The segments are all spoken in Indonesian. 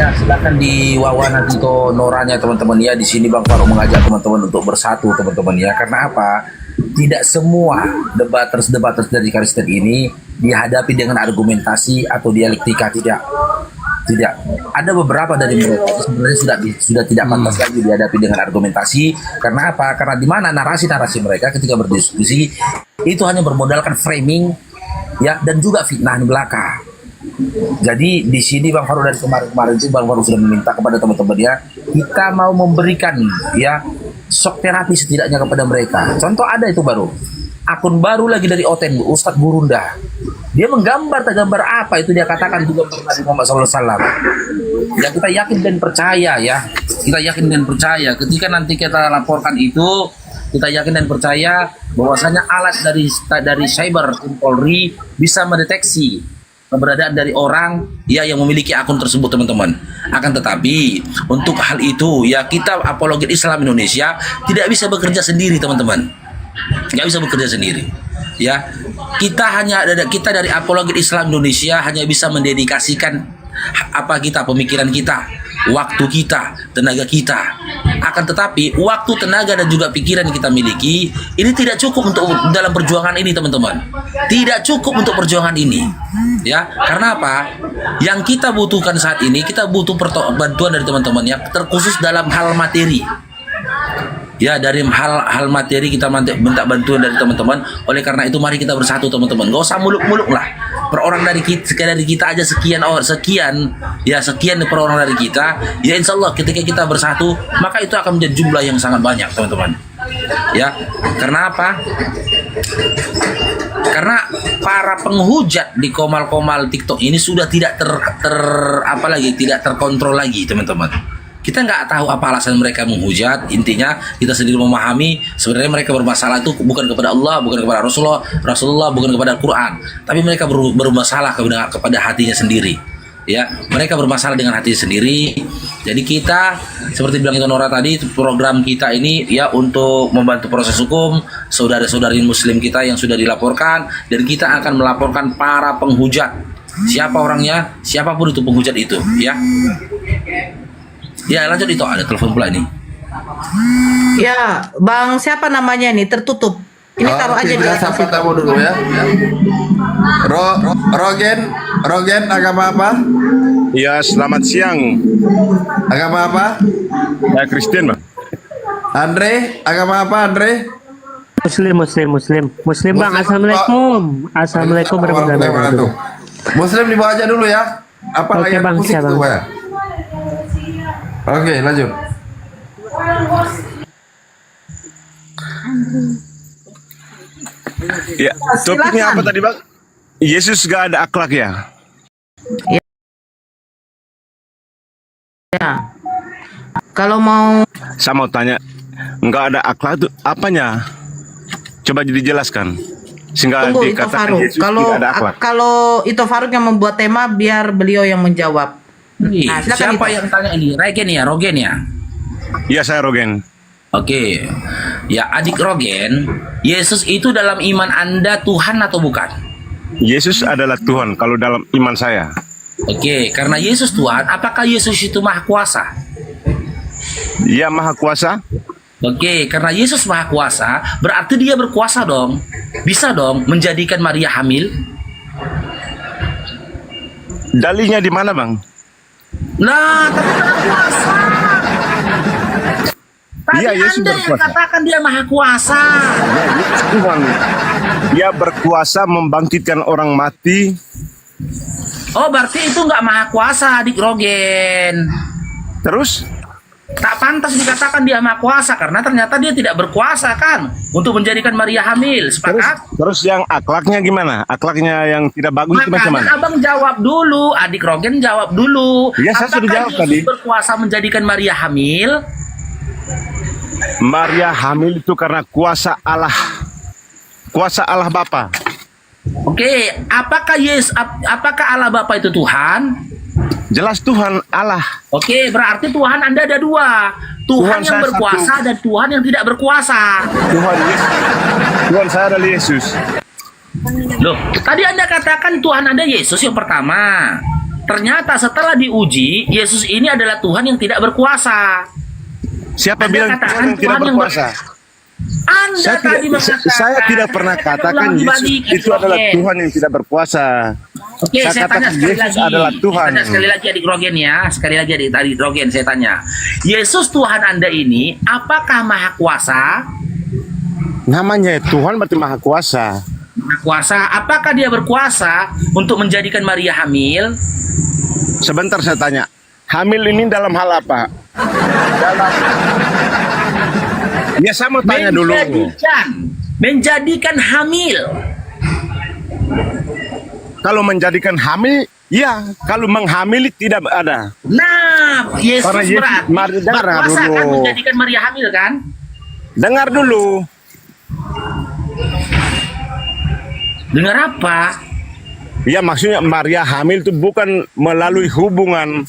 Ya, silakan di Wawana Tito Noranya teman-teman ya. Di sini Bang Farouk mengajak teman-teman untuk bersatu teman-teman ya. Karena apa? Tidak semua debaters dari Kristen ini dihadapi dengan argumentasi atau dialektika, tidak. Tidak. Ada beberapa dari mereka itu sebenarnya sudah tidak pantas lagi dihadapi dengan argumentasi. Karena apa? Karena di mana narasi-narasi mereka ketika berdiskusi itu hanya bermodalkan framing ya, dan juga fitnah belaka. Jadi di sini Bang Farouk dari kemarin-kemarin itu Bang Farouk sudah meminta kepada teman-teman ya, kita mau memberikan ya shock terapi setidaknya kepada mereka. Contoh ada itu baru akun baru lagi dari Oten, Ustadz Gurunda. Dia menggambar, tak gambar apa itu dia katakan juga Nabi Muhammad SAW. Ya kita yakin dan percaya ya, kita yakin dan percaya ketika nanti kita laporkan itu, kita yakin dan percaya bahwasanya alat dari cyber Polri bisa mendeteksi keberadaan dari orang ya yang memiliki akun tersebut teman-teman. Akan tetapi untuk hal itu ya kita apologet Islam Indonesia tidak bisa bekerja sendiri teman-teman, nggak bisa bekerja sendiri ya. Kita dari apologet Islam Indonesia hanya bisa mendedikasikan pemikiran kita, waktu kita, tenaga kita. Akan tetapi waktu, tenaga dan juga pikiran yang kita miliki ini tidak cukup untuk dalam perjuangan ini teman-teman. Tidak cukup untuk perjuangan ini. Ya, karena apa? Yang kita butuhkan saat ini, kita butuh bantuan dari teman-teman ya, terkhusus dalam hal materi. Ya, dari hal materi kita minta bantuan dari teman-teman. Oleh karena itu mari kita bersatu teman-teman. Gak usah muluk-muluk lah. Per orang dari kita aja sekian per orang dari kita. Ya insya Allah ketika kita bersatu maka itu akan menjadi jumlah yang sangat banyak teman-teman. Ya, karena apa? Karena para penghujat di komal-komal TikTok ini sudah tidak tidak terkontrol lagi teman-teman. Kita nggak tahu apa alasan mereka menghujat. Intinya kita sendiri memahami sebenarnya mereka bermasalah itu bukan kepada Allah, bukan kepada Rasulullah, bukan kepada Al-Quran, tapi mereka bermasalah kepada hatinya sendiri. Ya, mereka bermasalah dengan hatinya sendiri. Jadi kita seperti bilang itu Nora tadi, program kita ini ya untuk membantu proses hukum saudara-saudari Muslim kita yang sudah dilaporkan, dan kita akan melaporkan para penghujat. Siapa orangnya, siapapun itu penghujat itu, ya. Ya lanjut itu ada telepon pula ini. Ya, Bang siapa namanya nih tertutup. Ini taruh aja di atas siapa tamu dulu ya. Rogen agama apa? Ya selamat siang. Agama apa? Ya Kristen Bang. Andre agama apa Andre? Muslim Bang. Assalamualaikum warahmatullahi wabarakatuh. Muslim dibawa aja dulu ya. Apa Oke, yang Bang, musik siap, itu Bang. ya? Oke, lanjut. Ya, topiknya apa tadi Bang? Yesus gak ada akhlak ya? Ya. Kalau mau Saya mau tanya, nggak ada akhlak itu apanya? Coba dijelaskan. Sehingga tunggu Ito dikatakan Farouk. Yesus tidak ada akhlak. Kalau Ito Farouk yang membuat tema, biar beliau yang menjawab. Nah, silakan, Siapa Ito. yang tanya ini? Rogen ya? Iya saya Rogen. Oke. Ya adik Rogen, Yesus itu dalam iman Anda Tuhan atau bukan? Yesus adalah Tuhan kalau dalam iman saya. Oke, karena Yesus Tuhan, apakah Yesus itu maha kuasa? Dia maha kuasa. Oke, karena Yesus maha kuasa, berarti dia berkuasa dong. Bisa dong menjadikan Maria hamil? Dalilnya di mana Bang? Nah, tapi maha kuasa. Tadi Iya, Yesus Anda yang berkuasa. katakan dia maha kuasa. Ya, Yesus Tuhan. Dia berkuasa membangkitkan orang mati. Oh, berarti itu nggak maha kuasa, adik Rogen. Terus? Tak pantas dikatakan dia maha kuasa karena ternyata dia tidak berkuasa kan untuk menjadikan Maria hamil. Sepakat? Terus yang akhlaknya gimana? Akhlaknya yang tidak bagus itu macam Makanya mana? abang jawab dulu, adik Rogen jawab dulu. Iya, saya sudah jawab Yesus tadi. berkuasa menjadikan Maria hamil? Maria hamil itu karena kuasa Allah. Kuasa Allah Bapa. Oke, apakah Allah Bapa itu Tuhan? Jelas Tuhan Allah. Oke, berarti Tuhan Anda ada dua. Tuhan Tuhan yang saya berkuasa satu. dan Tuhan yang tidak berkuasa. Tuhan Yesus. Tuhan saya adalah Yesus. Loh, tadi Anda katakan Tuhan Anda Yesus yang pertama. ternyata setelah diuji, Yesus ini adalah Tuhan yang tidak berkuasa. Siapa Anda bilang katakan Tuhan yang tidak Tuhan yang berkuasa? Anda tadi mengatakan. Saya tidak pernah katakan Yesus itu adalah Tuhan yang tidak berkuasa. Oke, saya tanya katakan sekali Yesus lagi. adalah Tuhan. Saya tanya sekali lagi adik Rogen ya. Sekali lagi adik Rogen saya tanya. Yesus Tuhan Anda ini apakah maha kuasa? Namanya Tuhan berarti maha kuasa. Maha kuasa. Apakah dia berkuasa untuk menjadikan Maria hamil? Sebentar saya tanya. Hamil ini dalam hal apa? Ya saya mau tanya dulu. Menjadikan hamil. Kalau menjadikan hamil, ya. Kalau menghamili tidak ada. Nah, Yesus Karena Yesus- berarti mari dengar berkuasa dulu. kan menjadikan Maria hamil kan? Dengar dulu. Dengar apa? Ya maksudnya Maria hamil itu bukan melalui hubungan.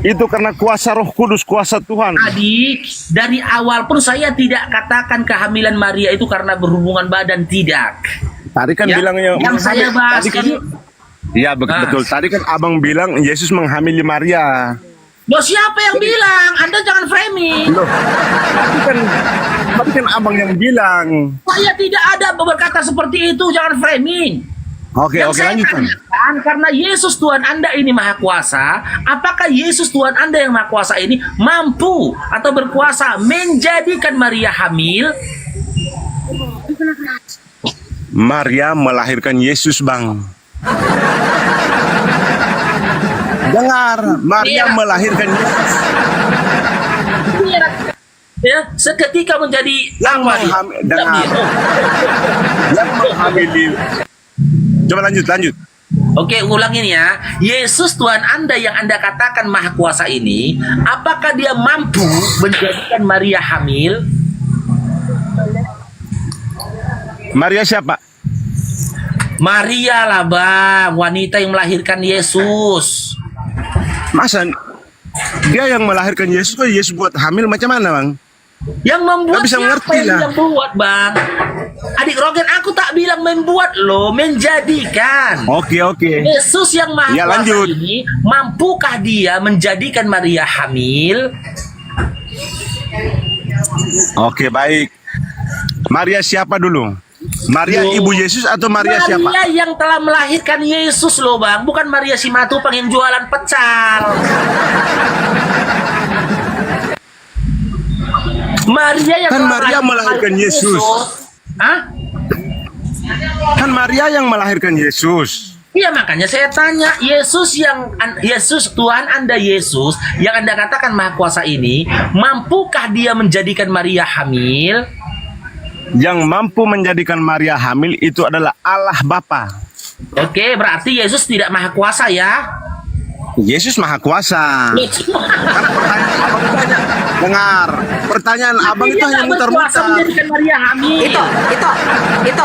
Itu karena kuasa Roh Kudus, kuasa Tuhan. Adik, dari awal pun saya tidak katakan kehamilan Maria itu karena berhubungan badan, tidak. Tadi kan Ya, bilangnya yang saya bahas tadi kan, ini. ya betul. Tadi kan abang bilang Yesus menghamili Maria. Loh, siapa yang bilang? Anda jangan framing. Loh, tadi kan abang yang bilang. Saya tidak ada berkata seperti itu, jangan framing. Oke, Yang saya lanjutkan. tanyakan, karena Yesus Tuhan Anda ini maha kuasa, apakah Yesus Tuhan Anda yang maha kuasa ini mampu atau berkuasa menjadikan Maria hamil? Maria melahirkan Yesus, Bang. Dengar, Maria Iya. melahirkan Yesus. Ya, seketika menjadi Yang apa dia? menghamil, dengar. Yang menghamili. Coba lanjut. Oke, ulangin ya. Yesus Tuhan Anda yang Anda katakan maha kuasa ini, apakah dia mampu menjadikan Maria hamil? Maria siapa? Maria lah bang, wanita yang melahirkan Yesus. Masa dia yang melahirkan Yesus, kok Yesus buat hamil macam mana, Bang? Yang membuat Nggak bisa siapa mengerti yang lah. bilang buat bang? Adik Rogen, aku tak bilang membuat loh, menjadikan. Oke. Yesus yang maha Ya, kuasa lanjut. ini, mampukah dia menjadikan Maria hamil? Oke, baik. Maria siapa dulu? Maria Loh. ibu Yesus atau Maria siapa? Maria yang telah melahirkan Yesus loh bang, bukan Maria si Matupang yang jualan pecal. Maria yang Kan telah Maria melahirkan Yesus. Hah? Kan Maria yang melahirkan Yesus. Iya, makanya saya tanya, Yesus Tuhan Anda Yesus yang Anda katakan maha kuasa ini, mampukah dia menjadikan Maria hamil? Yang mampu menjadikan Maria hamil itu adalah Allah Bapa. Oke, berarti Yesus tidak maha kuasa ya? Yesus maha kuasa. Karena pertanyaan abang itu hanya dengar. Pertanyaan abang itu Dia hanya nggak berkuasa mutar-mutar. menjadikan Maria hamil. Itu.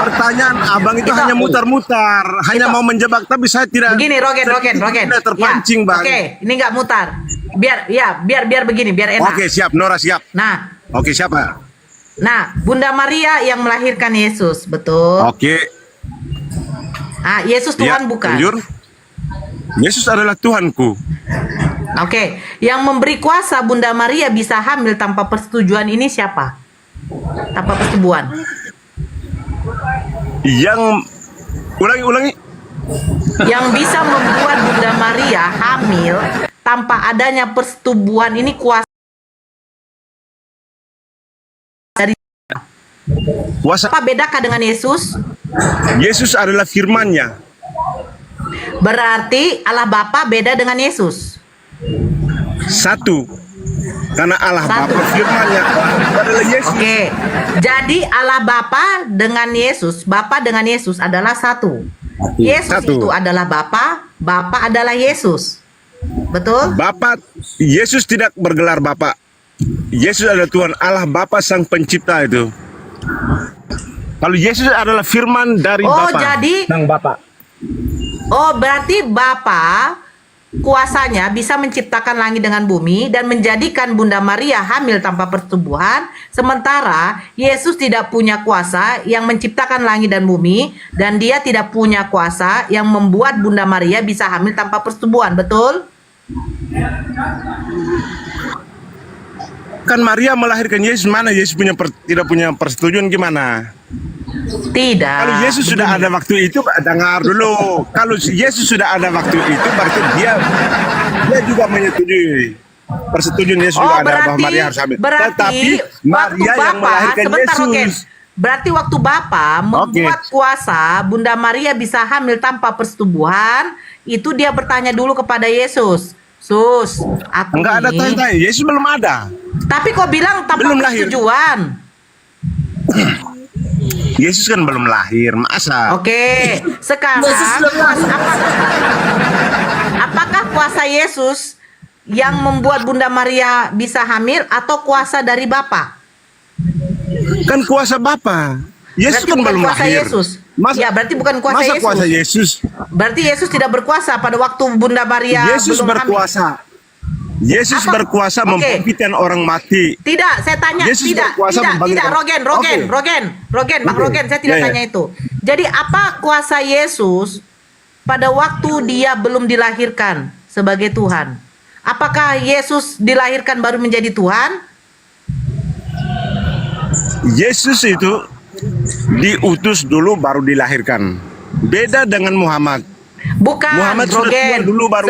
Pertanyaan abang itu Itu. hanya mutar-mutar, hanya mau menjebak, tapi saya tidak. Begini, Rogen. Tidak terpancing, Ya, Bang. Oke, ini nggak mutar. Biar begini, biar enak. Oke, siap, Nora siap. Nah, Oke, siapa? Bunda Maria yang melahirkan Yesus, betul? Oke. Yesus Tuhan bukan? Jujur. Yesus adalah Tuhanku. Oke, yang memberi kuasa Bunda Maria bisa hamil tanpa persetujuan ini siapa? Tanpa persetujuan. Yang ulangi. Yang bisa membuat Bunda Maria hamil tanpa adanya persetubuhan ini kuasa dari Kuasa apa? Bedakah dengan Yesus? Yesus adalah firman-Nya. Berarti Allah Bapa beda dengan Yesus. Satu. Karena Allah Satu. Bapa firman-Nya adalah Yesus. Oke. Jadi Allah Bapa dengan Yesus, Bapa dengan Yesus adalah satu. Yesus Satu. itu adalah Bapa, Bapa adalah Yesus. Betul? Bapa, Yesus tidak bergelar Bapa. Yesus adalah Tuhan Allah Bapa Sang Pencipta itu. Kalau Yesus adalah firman dari Oh, Bapa. jadi Sang Bapa. berarti Bapa kuasanya bisa menciptakan langit dengan bumi dan menjadikan Bunda Maria hamil tanpa persetubuhan, sementara Yesus tidak punya kuasa yang menciptakan langit dan bumi, dan dia tidak punya kuasa yang membuat Bunda Maria bisa hamil tanpa persetubuhan, betul? Kan Maria melahirkan Yesus, mana Yesus tidak punya persetujuan gimana? Tidak. Kalau Yesus sudah ada waktu itu, dengar dulu. Kalau Yesus sudah ada waktu itu, berarti dia juga menyetujui. Persetujuan Yesus juga ada bahwa Maria harus hamil. Tetapi Maria yang melahirkan sebentar, Yesus. Rogen. Berarti waktu Bapa membuat kuasa Bunda Maria bisa hamil tanpa persetubuhan, itu dia bertanya dulu kepada Yesus. Sus, aku Enggak ada ini. tanya-tanya. Yesus belum ada. Tapi kok bilang tanpa Belum lahir. persetujuan? Yesus kan belum lahir, masa? Oke, sekarang apakah kuasa Yesus yang membuat Bunda Maria bisa hamil atau kuasa dari Bapa? Kan kuasa Bapa. Yesus Berarti kan bukan belum kuasa lahir. Yesus. Masa, Ya, berarti bukan kuasa masa Yesus. kuasa Yesus? Berarti Yesus tidak berkuasa pada waktu Bunda Maria Yesus belum berkuasa. Yesus Apa? berkuasa Oke. membangkitkan orang mati. hamil. Tidak, saya tanya. Yesus Tidak, berkuasa tidak, membangkitkan- Rogen, Oke. Bang Oke. Rogen, saya tidak Ya, ya. tanya itu. Jadi apa kuasa Yesus pada waktu dia belum dilahirkan sebagai Tuhan? Apakah Yesus dilahirkan baru menjadi Tuhan? Yesus itu diutus dulu baru dilahirkan. Beda dengan Muhammad. Bukan, Muhammad sudah Rogen. tua dulu baru-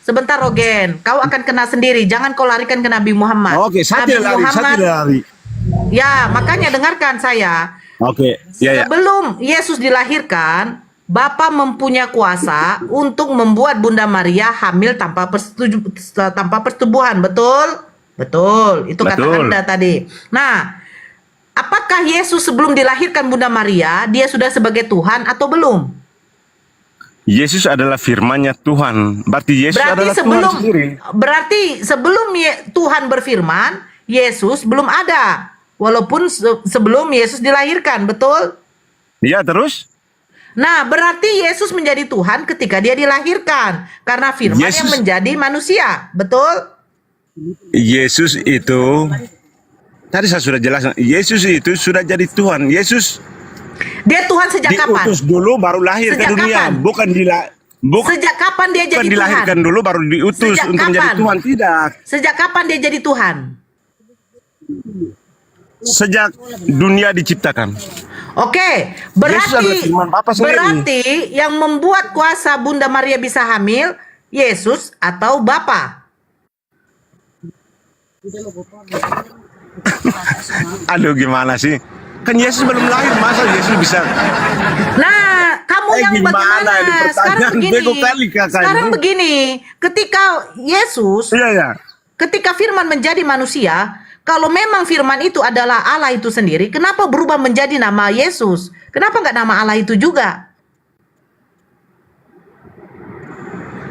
Sebentar, Rogen. Kau akan kena sendiri. Jangan kau larikan ke Nabi Muhammad. Oke, saya Nabi tidak lari, saya Muhammad- tidak lari. Ya, makanya dengarkan saya. Oke, ya. Sebelum Yesus dilahirkan, Bapa mempunyai kuasa untuk membuat Bunda Maria hamil tanpa persetubuhan. Betul? Betul. Itu kata Betul. Anda tadi. Nah, apakah Yesus sebelum dilahirkan Bunda Maria, dia sudah sebagai Tuhan atau belum? Yesus adalah firman-Nya Tuhan. Berarti Yesus adalah Tuhan sendiri. Berarti sebelum Tuhan berfirman, Yesus belum ada. Walaupun sebelum Yesus dilahirkan, betul? Iya, terus? Nah, berarti Yesus menjadi Tuhan ketika dia dilahirkan. Karena firman yang Yesus- menjadi manusia, betul? Yesus itu, tadi saya sudah jelaskan, Yesus itu sudah jadi Tuhan. Yesus Dia Tuhan sejak kapan? diutus dulu baru lahir Sejak ke dunia. kapan? Bukan Sejak kapan dia jadi Tuhan? dilahirkan dulu baru diutus Sejak untuk menjadi kapan? Tuhan. Tidak. Sejak kapan dia jadi Tuhan? Sejak dunia diciptakan. Oke, Yesus adalah firman Bapa sendiri. berarti yang membuat kuasa Bunda Maria bisa hamil Yesus atau Bapa? Aduh, gimana sih? Kan Yesus belum lahir, masa Yesus bisa? Nah, kamu yang gimana bagaimana? ini pertanyaan? Sekarang begini. Bego kali kakak Sekarang ini. begini, ketika Yesus, Iya, ya. ketika Firman menjadi manusia, kalau memang Firman itu adalah Allah itu sendiri, kenapa berubah menjadi nama Yesus? Kenapa nggak nama Allah itu juga?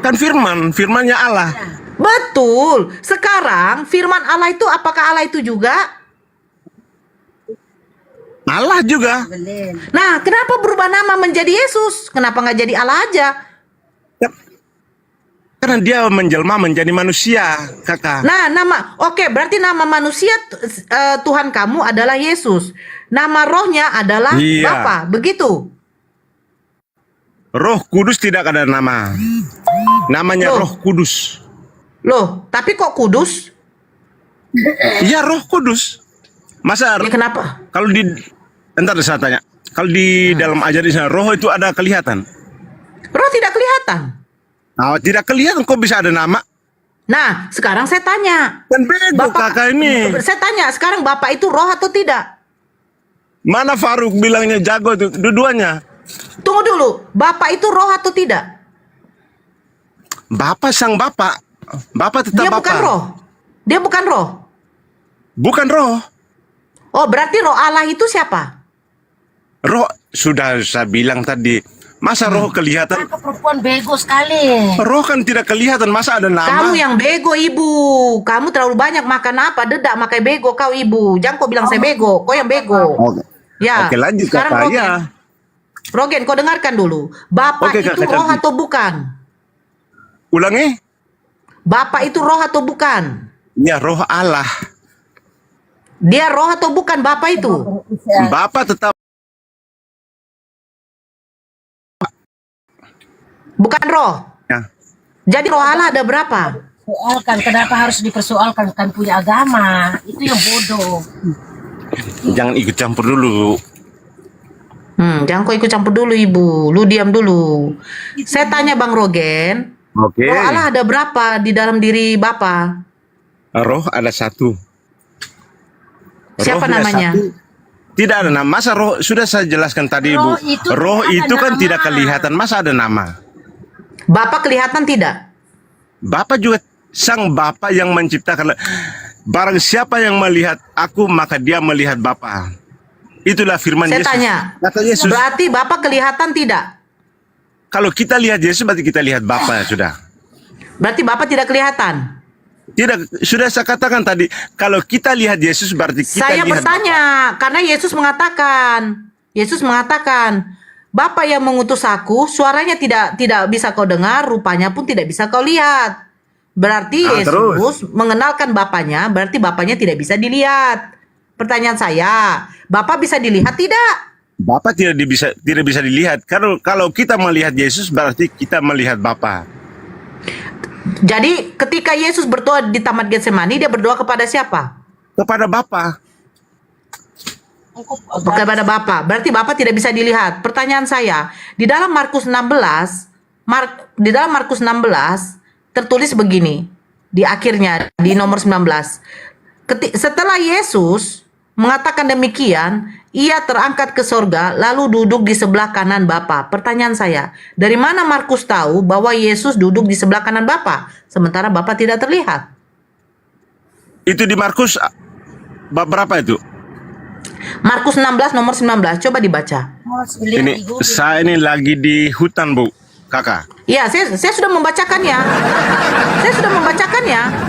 Kan firman-nya Allah. Betul. Sekarang Firman Allah itu apakah Allah itu juga? Allah juga. Nah, kenapa berubah nama menjadi Yesus? Kenapa nggak jadi Allah aja? Karena dia menjelma menjadi manusia, kakak. Nah, berarti nama manusia Tuhan kamu adalah Yesus. Nama rohnya adalah Iya. Bapa, begitu. Roh Kudus tidak ada nama. Namanya Loh. Roh Kudus. Loh, tapi kok kudus? Iya, Roh Kudus. Masa Ya kenapa? kalau entar saya tanya. Kalau di dalam ajaran Islam, roh itu ada kelihatan. Roh tidak kelihatan. Nah, tidak kelihatan kok bisa ada nama? Nah, sekarang saya tanya. Kan bego kakak ini. Saya tanya, sekarang Bapak itu roh atau tidak? Mana Faruk bilangnya jago itu dua-duanya. Tunggu dulu, Bapak itu roh atau tidak? Bapak sang Bapak. Bapak tetap Dia Bapak. bukan roh. Dia bukan roh. Bukan roh. Oh, berarti roh Allah itu siapa? Roh sudah saya bilang tadi. Masa roh kelihatan? Aku perempuan bego sekali. Roh kan tidak kelihatan. Masa ada nama? Kamu yang bego, Ibu. Kamu terlalu banyak makan apa? Dedak makai bego kau, Ibu. Jangan kau bilang saya bego. Kau yang bego. Oke. Ya. Oke, lanjut Sekarang kakak. Rogen. Ya. Rogen, kau dengarkan dulu. Bapak Oke, itu Kak, roh lanjut. atau bukan? Ulangi? Bapa itu roh atau bukan? Ya, roh Allah. Dia roh atau bukan Bapa itu? Bapa tetap Bukan roh. ya. Jadi roh Allah ada berapa? Soalkan, kenapa harus dipersoalkan, kan punya agama? Itu yang bodoh. Jangan ikut campur dulu. Jangan kau ikut campur dulu Ibu. Lu diam dulu. Saya tanya Bang Rogen. Oke. Roh Allah ada berapa di dalam diri Bapa? Roh ada satu. Siapa Rohnya namanya? satu. Tidak ada nama. Masa roh sudah saya jelaskan tadi Roh Ibu. itu Roh tidak ada itu kan nama. tidak kelihatan. Masa ada nama? Bapa kelihatan tidak? Bapa juga sang Bapa yang menciptakan. Barang siapa yang melihat aku, maka dia melihat Bapa. Itulah firman Saya Yesus. tanya. Kata Yesus, Berarti Bapa kelihatan tidak? kalau kita lihat Yesus berarti kita lihat Bapa sudah. Berarti Bapa tidak kelihatan? Tidak, sudah saya katakan tadi, kalau kita lihat Yesus berarti kita Saya lihat bertanya, karena Yesus mengatakan, Bapa yang mengutus aku, suaranya tidak bisa kau dengar, rupanya pun tidak bisa kau lihat. Berarti Yesus mengenalkan Bapanya, berarti Bapanya tidak bisa dilihat. Pertanyaan saya, Bapa bisa dilihat tidak? Bapa tidak bisa dilihat. Kalau kita melihat Yesus berarti kita melihat Bapa. Jadi ketika Yesus berdoa di Taman Getsemani, dia berdoa kepada siapa? Kepada Bapa. Kepada Bapa. Berarti Bapa tidak bisa dilihat. Pertanyaan saya, di dalam Markus 16, tertulis begini, di akhirnya di nomor 19. Setelah Yesus mengatakan demikian, ia terangkat ke sorga lalu duduk di sebelah kanan Bapa. Pertanyaan saya, dari mana Markus tahu bahwa Yesus duduk di sebelah kanan Bapa sementara Bapa tidak terlihat? Itu di Markus bab berapa itu? Markus 16 nomor 19, coba dibaca. Saya ini lagi di hutan, Bu, Kakak. Ya, saya sudah membacakannya.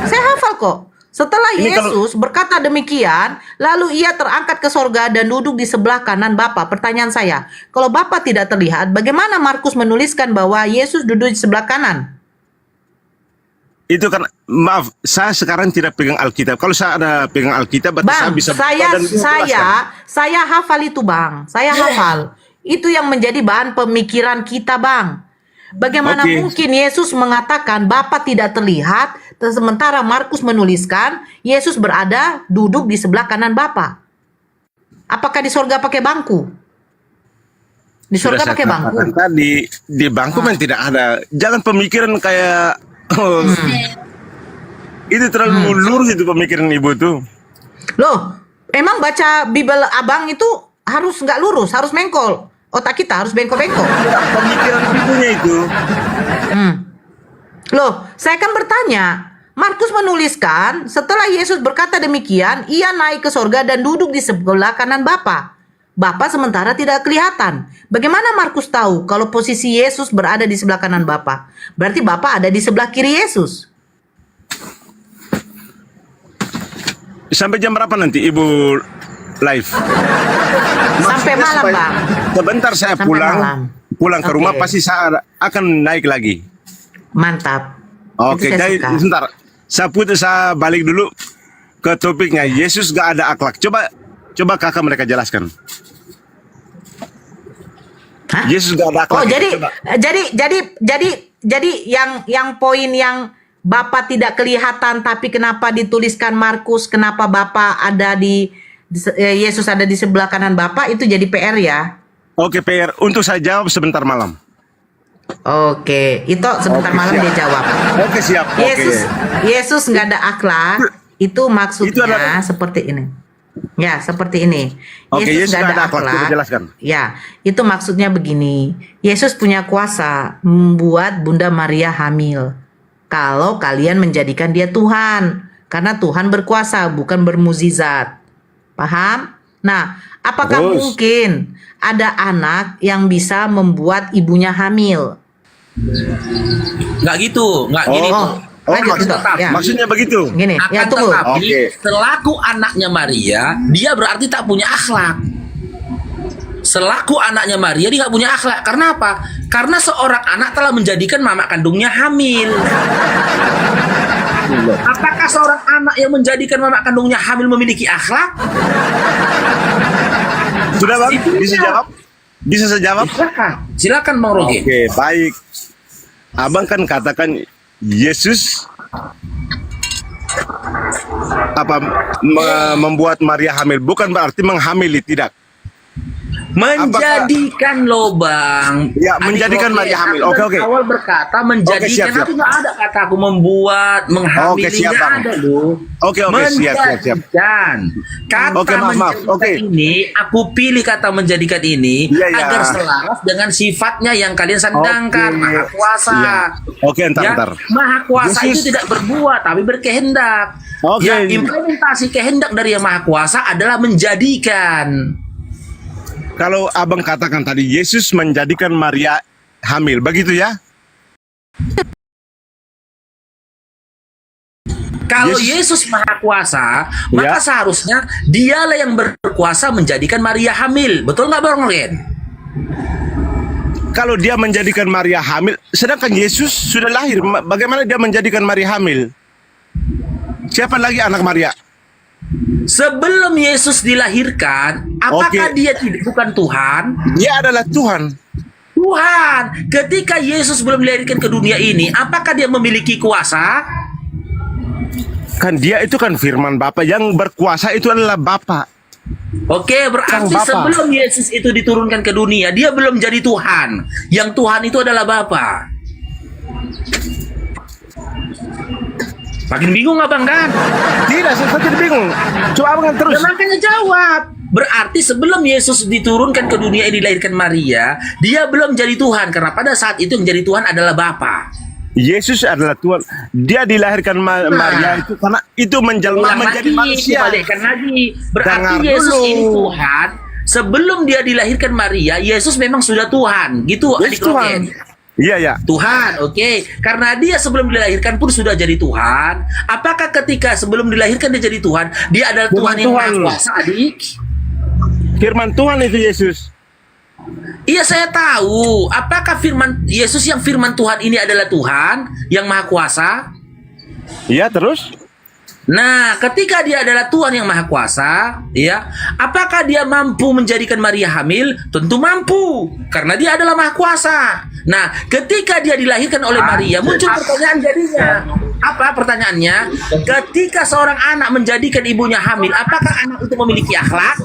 Saya hafal kok. Setelah Ini Yesus berkata demikian, lalu ia terangkat ke sorga dan duduk di sebelah kanan Bapa. Pertanyaan saya, kalau Bapa tidak terlihat, bagaimana Markus menuliskan bahwa Yesus duduk di sebelah kanan? Itu kan, maaf, saya sekarang tidak pegang Alkitab. Kalau saya ada pegang Alkitab, berarti saya Bang, bisa buka dan jelaskan. saya hafal itu, Bang. Saya hafal. Itu yang menjadi bahan pemikiran kita, Bang. Bagaimana Oke. mungkin Yesus mengatakan Bapa tidak terlihat, sementara Markus menuliskan Yesus berada duduk di sebelah kanan Bapa. Apakah di sorga pakai bangku? Di Sudah sorga saya pakai bangku. katakan tadi, di bangku memang tidak ada. Jangan pemikiran kayak itu terlalu lurus itu pemikiran ibu tuh. Loh, emang baca Bible abang itu harus nggak lurus, harus mengkol. Otak kita harus bengkok-bengkok. Pemikiran ibunya itu. Loh, saya kan bertanya. Markus menuliskan, setelah Yesus berkata demikian, ia naik ke sorga dan duduk di sebelah kanan Bapa. Bapa sementara tidak kelihatan. Bagaimana Markus tahu kalau posisi Yesus berada di sebelah kanan Bapa? Berarti Bapa ada di sebelah kiri Yesus. Sampai jam berapa nanti ibu live? Sampai Maksudnya malam, Bang. Sebentar saya Sampai malam. pulang ke rumah Oke. pasti saya akan naik lagi. Mantap. Oke, Itu saya jadi suka. sebentar. Saya putus, saya balik dulu ke topiknya. Yesus gak ada akhlak. Coba kakak mereka jelaskan. Hah? Yesus gak ada akhlak. Oh, jadi Coba. jadi yang poin yang Bapa tidak kelihatan tapi kenapa dituliskan Markus, kenapa Bapa ada Yesus ada di sebelah kanan Bapa, itu jadi PR ya. Oke, PR. Untuk saya jawab sebentar malam. Oke, itu sebentar Oke, malam siap. dia jawab. Oke, siap. Yesus nggak ada akhlak, itu maksudnya Itu adalah- seperti ini. Ya, seperti ini. Oke, Yesus nggak nggak ada akhlak. Coba jelaskan. Ya, itu maksudnya begini. Yesus punya kuasa membuat Bunda Maria hamil. Kalau kalian menjadikan dia Tuhan. Karena Tuhan berkuasa, bukan bermukjizat. Paham? Nah, apakah Terus? mungkin ada anak yang bisa membuat ibunya hamil? Nggak gitu, nggak gini. Lanjut, maksudnya, Dok. Ya. maksudnya begitu. Gini, Akan ya tunggu. tetapi Oke. selaku anaknya Maria, dia berarti tak punya akhlak. selaku anaknya Maria dia nggak punya akhlak. Karena apa? Karena seorang anak telah menjadikan mama kandungnya hamil. Apakah seorang anak yang menjadikan mama kandungnya hamil memiliki akhlak? Sudah bang, bisa jawab? Bisa saya jawab? Silakan Bang Roge. Oke, baik. Abang kan katakan Yesus membuat Maria hamil, bukan berarti menghamili, tidak. Menjadikan loh Bang. Ya, Adik menjadikan Roge, Maria hamil. aku Oke, dari oke. awal berkata menjadikan, siap. aku nggak ada kata aku membuat, menghamili, Oke, siap, nggak Bang. ada loh. Oke, siap. Menjadikan. Kata Oke, maaf. menjadikan Oke. ini, aku pilih kata menjadikan ini Iya, iya. agar selaras dengan sifatnya yang kalian sandangkan, Oke. Maha Kuasa. Iya. Oke, entar. Maha Kuasa Yesus- itu tidak berbuat, tapi berkehendak. Oke. Ya, implementasi kehendak dari yang Maha Kuasa adalah menjadikan. Kalau abang katakan tadi Yesus menjadikan Maria hamil, begitu ya? Kalau Yesus- Yesus Maha Kuasa, maka Ya. seharusnya dialah yang berkuasa menjadikan Maria hamil. Betul nggak Bang Ren? Kalau dia menjadikan Maria hamil, sedangkan Yesus sudah lahir, bagaimana dia menjadikan Maria hamil? Siapa lagi anak Maria? Sebelum Yesus dilahirkan, apakah Oke. dia bukan Tuhan? Dia adalah Tuhan. Tuhan. Ketika Yesus belum dilahirkan ke dunia ini, apakah dia memiliki kuasa? Kan dia itu kan firman Bapa, yang berkuasa itu adalah Bapa. Oke, berarti Sang Bapa. sebelum Yesus itu diturunkan ke dunia, dia belum jadi Tuhan. Yang Tuhan itu adalah Bapa. Makin bingung abang kan? Tidak, saya tidak bingung. Coba abang terus. Ya, makanya jawab. Berarti sebelum Yesus diturunkan ke dunia ini dilahirkan Maria, dia belum jadi Tuhan karena pada saat itu yang jadi Tuhan adalah Bapa. Yesus adalah Tuhan. Dia dilahirkan Maria itu karena itu menjelma Ulang menjadi lagi, manusia. dibalikkan lagi. Berarti Dengar Yesus dulu. ini Tuhan. Sebelum dia dilahirkan Maria, Yesus memang sudah Tuhan. Gitu adik Yesus Tuhan. Rogen. Iya, ya. Tuhan, oke. Karena dia sebelum dilahirkan pun sudah jadi Tuhan. Apakah ketika sebelum dilahirkan dia jadi Tuhan, dia adalah Tuhan yang Maha Kuasa, adik? Firman Tuhan itu Yesus. Iya, saya tahu. Apakah firman Yesus yang firman Tuhan ini adalah Tuhan yang Maha Kuasa? Iya, terus? Nah, ketika dia adalah Tuhan yang Maha Kuasa, ya, apakah dia mampu menjadikan Maria hamil? Tentu mampu, karena dia adalah Maha Kuasa. Nah, ketika dia dilahirkan oleh Maria, muncul pertanyaan jadinya. Apa pertanyaannya? Ketika seorang anak menjadikan ibunya hamil, apakah anak itu memiliki akhlak?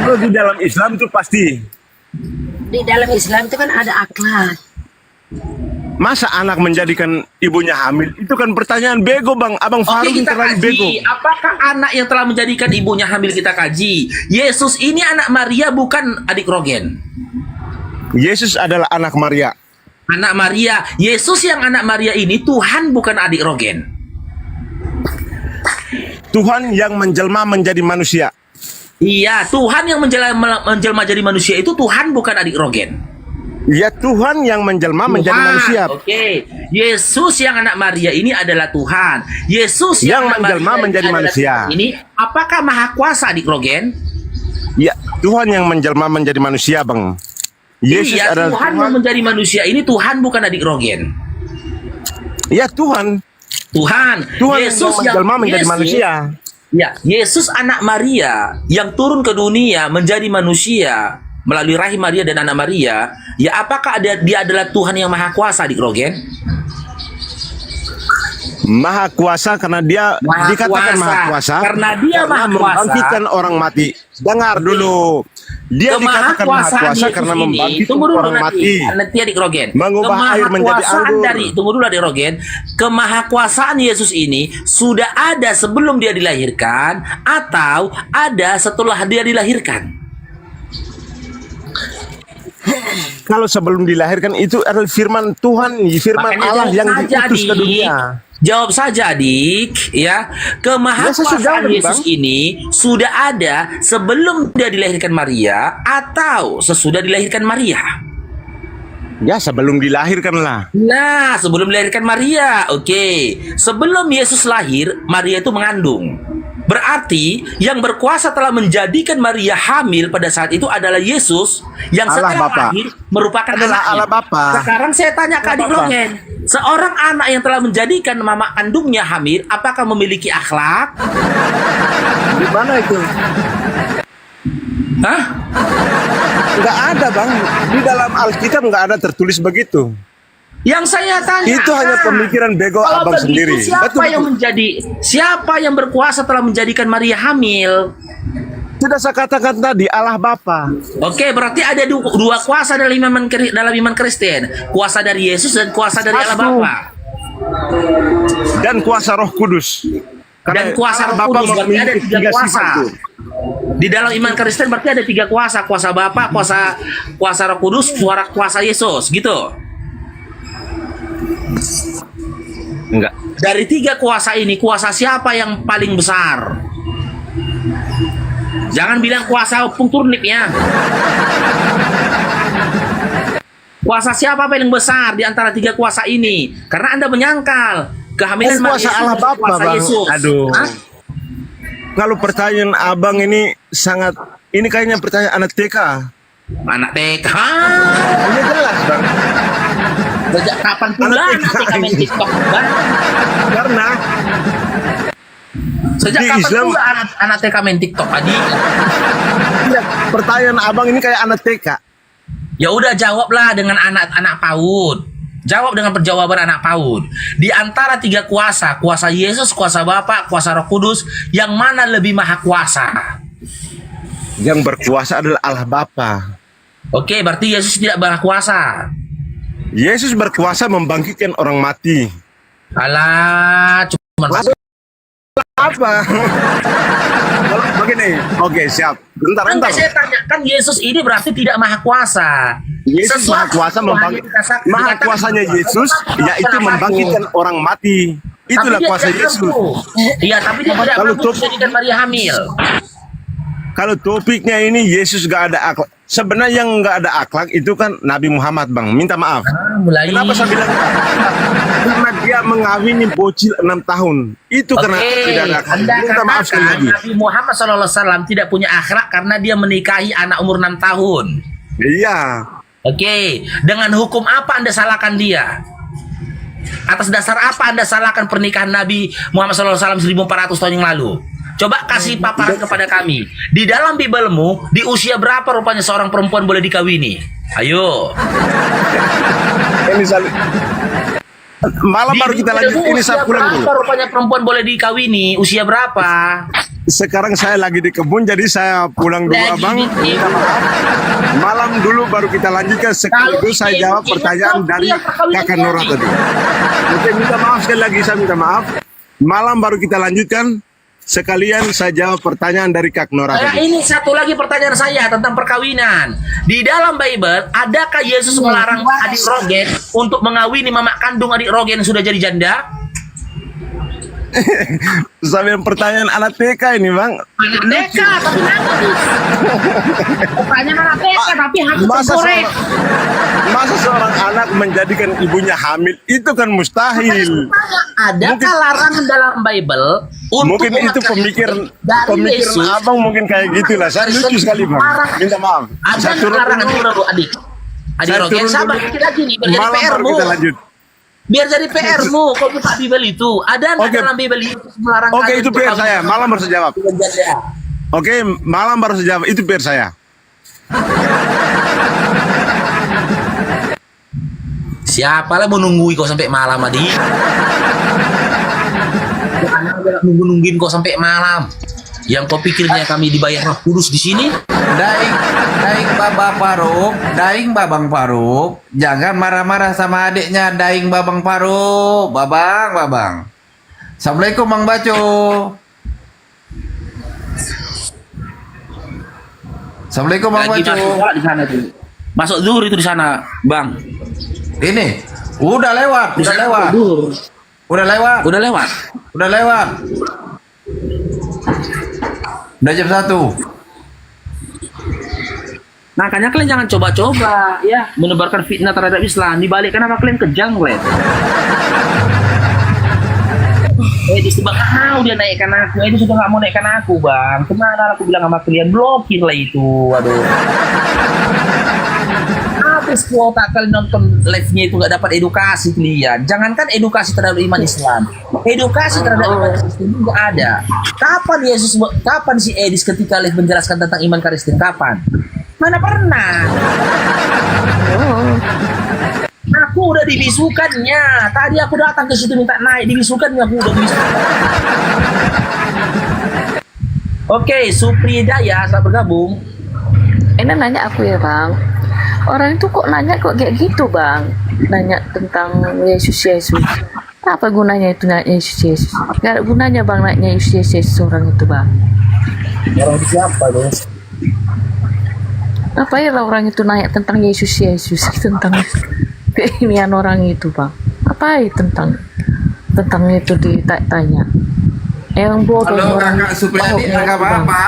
Kalau di dalam Islam itu pasti. Di dalam Islam itu kan ada akhlak. Masa anak menjadikan ibunya hamil? Itu kan pertanyaan bego, Bang. Abang Oke, Faruk kita terlalu bego. kaji. Apakah anak yang telah menjadikan ibunya hamil kita kaji? Yesus ini anak Maria bukan adik Rogen. Yesus adalah anak Maria. Anak Maria. Yesus yang anak Maria ini Tuhan bukan adik Rogen. Tuhan yang menjelma menjadi manusia. Iya, Tuhan yang menjelma jadi manusia itu Tuhan bukan adik Rogen. Ya, Tuhan yang menjelma menjadi Tuhan. manusia. Oke. Yesus yang anak Maria ini adalah Tuhan. Yesus yang, Yang anak menjelma Maria menjadi adalah manusia. Tuhan ini apakah Maha Kuasa adik Rogen? Ya, Tuhan yang menjelma menjadi manusia, Bang. Yesus Iya, adalah Tuhan yang menjadi manusia ini Tuhan bukan adik Rogen. Ya, Tuhan. Tuhan Yesus yang menjelma menjadi manusia. Ya, Yesus anak Maria yang turun ke dunia menjadi manusia melalui rahim Maria dan anak Maria. Ya, apakah dia adalah Tuhan yang Maha Kuasa, adik Rogen? Maha kuasa karena dia Maha dikatakan kuasa. maha kuasa Karena dia maha kuasa. membangkitkan orang mati. Dengar dulu. Dia dikatakan maha kuasa Yesus karena ini, membangkitkan tunggu dulu orang mati. nanti adik Rogen. Mengubah air menjadi Kemahakuasaan anggur. tunggu dulu adik Rogen. Kemahakuasaan Yesus ini sudah ada sebelum dia dilahirkan atau ada setelah dia dilahirkan? Kalau sebelum dilahirkan itu adalah firman Tuhan, firman Makanya Allah jawab yang saja, diutus ke adik. dunia. Jawab saja adik, ya. Kemahakuasaan jawab, Yesus Bang. ini sudah ada sebelum dia dilahirkan Maria atau sesudah dilahirkan Maria? Ya, sebelum dilahirkan lah. Nah, sebelum dilahirkan Maria, oke. Sebelum Yesus lahir, Maria itu mengandung. Berarti yang berkuasa telah menjadikan Maria hamil pada saat itu adalah Yesus yang Allah setelah Bapa. lahir merupakan Adalah anaknya. Allah Bapa. Sekarang saya tanya ke adik Bapa. Rogen, seorang anak yang telah menjadikan mama kandungnya hamil, apakah memiliki akhlak? Di mana itu? Hah? Nggak ada bang. Di dalam Alkitab nggak ada tertulis begitu. Yang saya tanya, Itu hanya pemikiran bego kalau abang begitu, sendiri. Siapa yang berkuasa telah menjadikan Maria hamil? Sudah saya katakan tadi Allah Bapa. Oke, berarti ada dua kuasa dalam iman Kristen. Kuasa dari Yesus dan kuasa dari Allah Satu. Bapa. Dan kuasa Roh Kudus. Dan kuasa Allah Roh Bapa Kudus berarti ada memiliki tiga kuasa. sifat itu. Di dalam iman Kristen berarti ada tiga kuasa. Kuasa Bapa, kuasa Roh Kudus, kuasa Yesus, gitu. Enggak. Dari tiga kuasa ini, kuasa siapa yang paling besar? Jangan bilang kuasa Turnip ya. Kuasa siapa paling besar di antara tiga kuasa ini? Karena Anda menyangkal kehamilan Kuasa Yesus Allah adalah Bapa, kuasa Bang. Yesus. Aduh. Hah? Kalau pertanyaan abang ini sangat, ini kayaknya pertanyaan anak TK. Anak TK. Ini jelas bang. Sejak kapan pula Anak anak TK TK main ini. TikTok, Bang? Karena Sejak Di kapan Islam- pula anak TK main TikTok, Adi? ya, pertanyaan abang ini kayak anak TK. Ya udah jawablah dengan anak PAUD. Jawab dengan perjawaban anak PAUD. Di antara tiga kuasa, kuasa Yesus, kuasa Bapa, kuasa Roh Kudus, yang mana lebih maha kuasa? Yang berkuasa adalah Allah Bapa. Oke, berarti Yesus tidak maha kuasa. Yesus berkuasa membangkitkan orang mati. Alah, cuma Apa? Kalau begini, oke siap. Bentar. saya tanyakan Yesus ini berarti tidak maha kuasa. Yesus maha Sesuatu kuasa hanya maha dikatakan kuasanya Yesus yaitu kenapa membangkitkan orang mati. Itulah Tapi dia kuasa tidak Yesus. mampu. Iya, tapi dia tidak Kalau mampu top- menjadikan Maria hamil. Kalau topiknya ini Yesus gak ada akhlak. Sebenarnya yang gak ada akhlak itu kan Nabi Muhammad bang. Minta maaf. Mulai. Kenapa saya bilang? Karena dia mengawini bocil 6 tahun. Itu karena tidak ada akhlak. Anda Minta maaf sekali katakan lagi. Nabi Muhammad SAW tidak punya akhlak karena dia menikahi anak umur 6 tahun. Iya. Oke, dengan hukum apa Anda salahkan dia? Atas dasar apa Anda salahkan pernikahan Nabi Muhammad SAW 1400 tahun yang lalu? Coba kasih paparan kepada kami. Di dalam Bibelmu, di usia berapa rupanya seorang perempuan boleh dikawini? Ayo. Ini malam baru kita lanjut. Ini saya pulang dulu. Berapa rupanya perempuan boleh dikawini? Usia berapa? Sekarang saya lagi di kebun, jadi saya pulang dulu Lagi abang. di Minta maaf. Malam dulu baru kita lanjutkan. Sekaligus saya jawab pertanyaan dari kakak Nora tadi. Oke, minta maaf sekali lagi, saya minta maaf. Malam baru kita lanjutkan. Sekalian saya jawab pertanyaan dari Kak Nora Nah, tadi. ini satu lagi pertanyaan saya tentang perkawinan. Di dalam Bible, adakah Yesus melarang adik Rogen untuk mengawini mama kandung adik Rogen yang sudah jadi janda? Sampai pertanyaan anak TK ini bang. Anak TK tapi nangis. Pertanyaan anak TK tapi harus Masa terkorek. masa seorang anak menjadikan ibunya hamil itu kan mustahil. Adakah larangan dalam Bible untuk Mungkin itu umat pemikiran dari Yesus? abang mungkin kayak gitulah. Saya lucu sekali bang. Minta maaf. Ada Saya turun larangan dulu. dulu adik. Adik Saya Rogen turun sabar dulu. dikit lagi nih biar jadi Malam baru PR-mu. kita lanjut. Biar jadi PR-mu kau buka Bible itu. Ada nggak Oke. dalam Bible Yesus melarang Oke kalian itu untuk PR kawin saya. Malam baru saya jawab. dengan janda? Oke malam baru saya jawab. Itu PR saya. Siapa lah mau nungguin kau sampai malam, Adi? Jangan nungguin kau sampai malam. Yang kau pikirnya kami dibayar Roh Kudus di sini? Daing Babang Faruk, Daing Babang Faruk, jangan marah-marah sama adiknya Daing Babang Faruk, Babang. Assalamualaikum Bang Baco. Assalamualaikum Bang Lagi Baco. masuk di sana tuh. Masuk zuhur itu di sana, Bang. Ini udah lewat, Di sana zuhur. udah lewat, Udah lewat. udah lewat. Udah jam 1. Makanya kalian jangan coba-coba ya menebarkan fitnah terhadap Islam. Dibalikkan nama kalian kejam, kalian. Edis tuh bang, dia naikkan aku. Edis sudah nggak mau naikkan aku bang. Kemana aku bilang sama kalian, blokir lah itu. Aduh. Habis kuota kalian nonton live-nya itu nggak dapat edukasi kalian. Jangankan edukasi terhadap iman Islam, edukasi terhadap iman Kristen nggak ada. Kapan si Edis ketika live menjelaskan tentang iman Kristen? Kapan? Mana pernah? Aku udah dibisukannya. Tadi aku datang ke situ minta naik, dibisukannya aku udah dibisukan. Oke, Supri Daya saat bergabung. Ini nanya aku ya bang, orang itu kok nanya kok kayak gitu bang, nanya tentang Yesus. Apa gunanya itu nanya Yesus? Gak ada gunanya bang nanya Yesus orang itu bang. Orang siapa tuh? Apa ya lah orang itu nanya tentang Yesus tentang keinian orang itu bang? Apa ya tentang itu ditanya? Yang bodoh Halo orang kakak Supriyadi, itu, agama Bang. apa?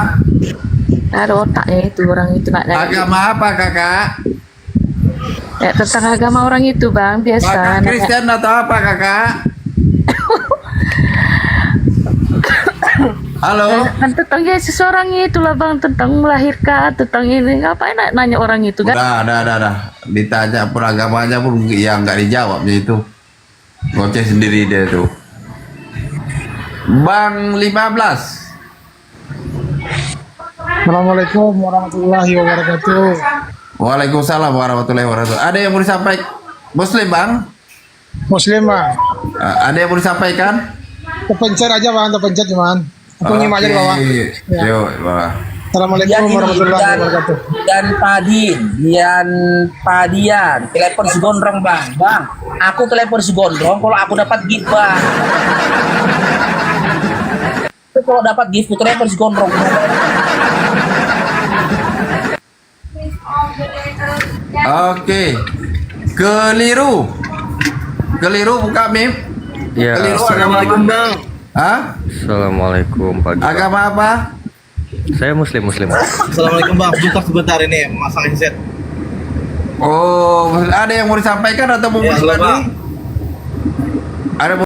Ada otaknya itu orang itu nanya. Agama apa kakak? Ya, tentang agama orang itu bang biasa. Kakak nanya. Kristen atau apa kakak? Halo? Kan tentang Yesus orang itu lah bang, tentang melahirkan, tentang ini, ngapain nanya orang itu kan? Udah. Ditanya pun agamanya pun ya nggak dijawabnya itu. Ngoceh sendiri dia tuh. Bang 15. Assalamualaikum warahmatullahi wabarakatuh. Waalaikumsalam warahmatullahi wabarakatuh. Ada yang mau disampaikan? Muslim bang? Muslim bang, Ada yang mau disampaikan? terpencet aja bang, terpencet cuman. Aku nyimak aja di bawah. Ya. Yuk, bawah. Assalamualaikum warahmatullahi wabarakatuh. Dan Padian, telepon si gondrong bang. Bang, aku telepon si gondrong kalau aku dapat gift bang. Kalau dapat gift, aku telepon si gondrong. Oke. Keliru buka mim. Ya, Keliru agama apa? Hah? Assalamualaikum pagi. Agama apa? Saya muslim. Assalamualaikum bang, sebentar ini masang headset. Oh, ada yang mau disampaikan atau mau Ya, halo, muslim? Bang. Ada